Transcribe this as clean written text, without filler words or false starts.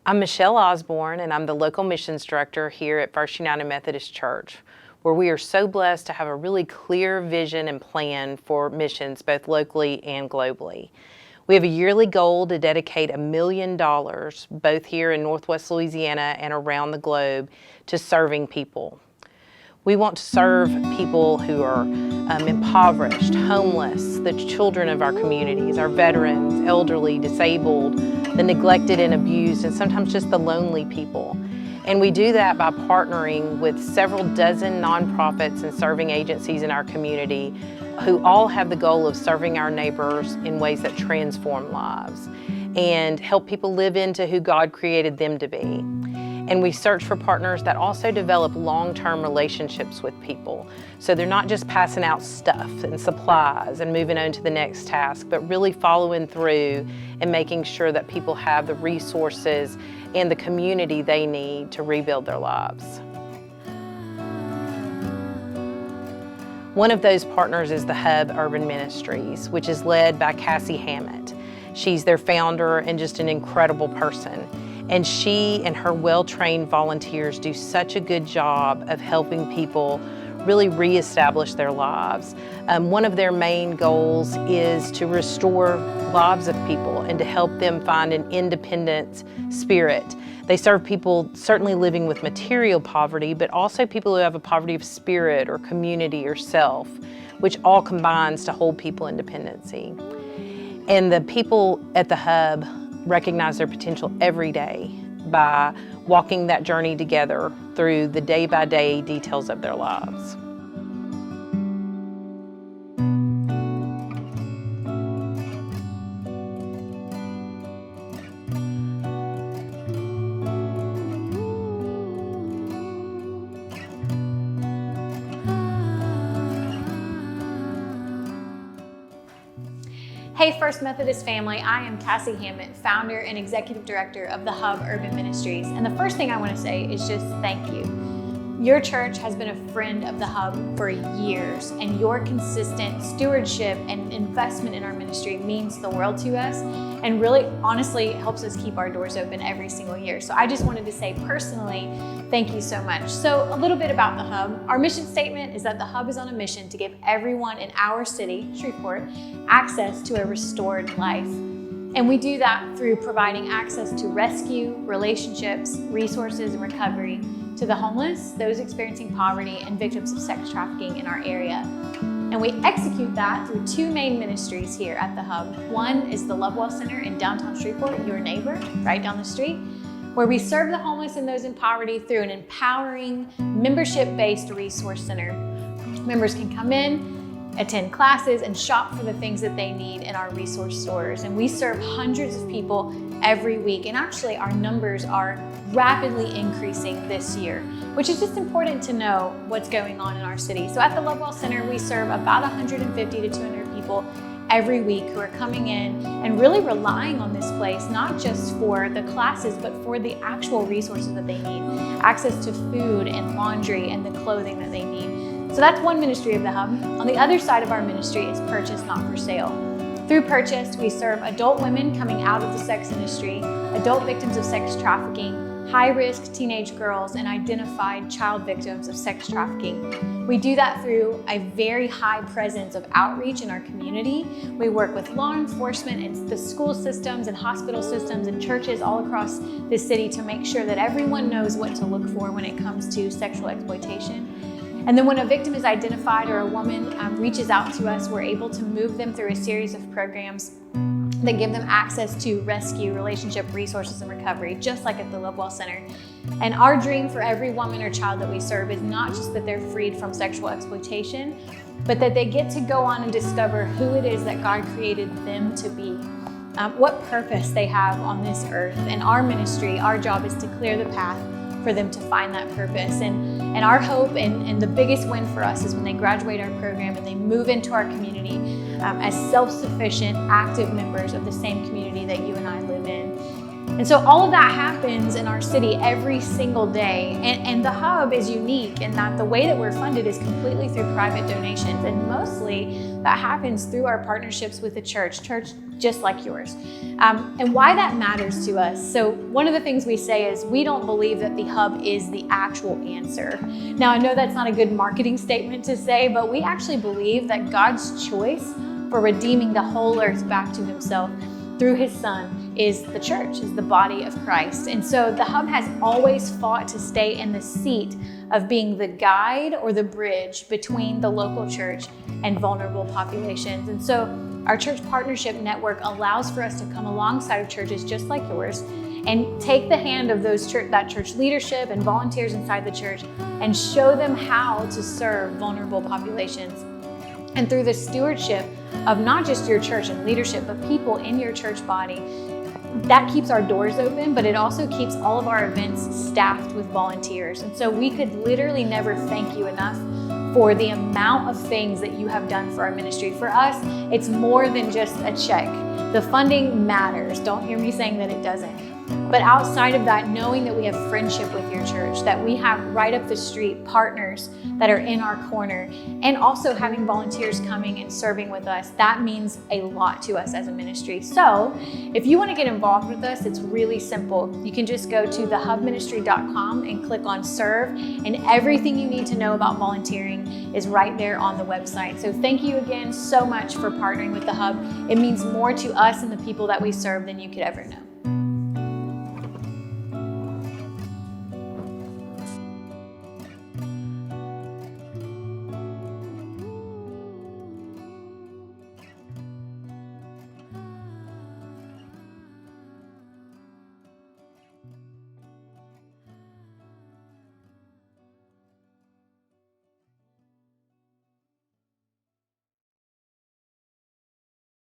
I'm Michelle Osborne, and I'm the local missions director here at First United Methodist Church, where we are so blessed to have a really clear vision and plan for missions both locally and globally. We have a yearly goal to dedicate $1 million, both here in Northwest Louisiana and around the globe, to serving people. We want to serve people who are impoverished, homeless, the children of our communities, our veterans, elderly, disabled, the neglected and abused, and sometimes just the lonely people. And we do that by partnering with several dozen nonprofits and serving agencies in our community who all have the goal of serving our neighbors in ways that transform lives and help people live into who God created them to be. And we search for partners that also develop long-term relationships with people. So they're not just passing out stuff and supplies and moving on to the next task, but really following through and making sure that people have the resources and the community they need to rebuild their lives. One of those partners is the Hub Urban Ministries, which is led by Cassie Hammett. She's their founder and just an incredible person. And she and her well-trained volunteers do such a good job of helping people really reestablish their lives. One of their main goals is to restore lives of people and to help them find an independent spirit. They serve people certainly living with material poverty, but also people who have a poverty of spirit or community or self, which all combines to hold people in dependency. And the people at the Hub recognize their potential every day by walking that journey together through the day-by-day details of their lives. Hey First Methodist family, I am Cassie Hammett, founder and executive director of the Hub Urban Ministries. And the first thing I want to say is just thank you. Your church has been a friend of the Hub for years, and your consistent stewardship and investment in our ministry means the world to us and really honestly helps us keep our doors open every single year. So I just wanted to say personally, thank you so much. So a little bit about the Hub. Our mission statement is that the Hub is on a mission to give everyone in our city, Shreveport, access to a restored life. And we do that through providing access to rescue, relationships, resources, and recovery to the homeless, those experiencing poverty, and victims of sex trafficking in our area. And we execute that through two main ministries here at the Hub. One is the Lovewell Center in downtown Shreveport, your neighbor, right down the street, where we serve the homeless and those in poverty through an empowering, membership-based resource center. Members can come in, attend classes, and shop for the things that they need in our resource stores. And we serve hundreds of people every week. And actually our numbers are rapidly increasing this year, which is just important to know what's going on in our city. So at the Lovewell Center, we serve about 150 to 200 people every week who are coming in and really relying on this place, not just for the classes, but for the actual resources that they need, access to food and laundry and the clothing that they need. So that's one ministry of the Hub. On the other side of our ministry is Purchase, Not for Sale. Through Purchase, we serve adult women coming out of the sex industry, adult victims of sex trafficking, high-risk teenage girls, and identified child victims of sex trafficking. We do that through a very high presence of outreach in our community. We work with law enforcement and the school systems and hospital systems and churches all across the city to make sure that everyone knows what to look for when it comes to sexual exploitation. And then when a victim is identified or a woman reaches out to us, we're able to move them through a series of programs that give them access to rescue, relationship, resources, and recovery, just like at the Lovewell Center. And our dream for every woman or child that we serve is not just that they're freed from sexual exploitation, but that they get to go on and discover who it is that God created them to be, what purpose they have on this earth. And our ministry, our job is to clear the path for them to find that purpose. And our hope and the biggest win for us is when they graduate our program and they move into our community as self-sufficient, active members of the same community that you and I live in. And so all of that happens in our city every single day. And the Hub is unique in that the way that we're funded is completely through private donations. And mostly that happens through our partnerships with the church. just like yours. And why that matters to us. So one of the things we say is we don't believe that the hub is the actual answer. Now, I know that's not a good marketing statement to say, but we actually believe that God's choice for redeeming the whole earth back to himself through his son is the church, is the body of Christ. And so the hub has always fought to stay in the seat of being the guide or the bridge between the local church and vulnerable populations. And so our church partnership network allows for us to come alongside of churches just like yours and take the hand of that church leadership and volunteers inside the church and show them how to serve vulnerable populations. And through the stewardship of not just your church and leadership, but people in your church body, that keeps our doors open, but it also keeps all of our events staffed with volunteers. And so we could literally never thank you enough for the amount of things that you have done for our ministry. For us, it's more than just a check. The funding matters. Don't hear me saying that it doesn't. But outside of that, knowing that we have friendship with your church, that we have right up the street partners that are in our corner, and also having volunteers coming and serving with us, that means a lot to us as a ministry. So if you want to get involved with us, it's really simple. You can just go to thehubministry.com and click on serve, and everything you need to know about volunteering is right there on the website. So thank you again so much for partnering with the Hub. It means more to us and the people that we serve than you could ever know.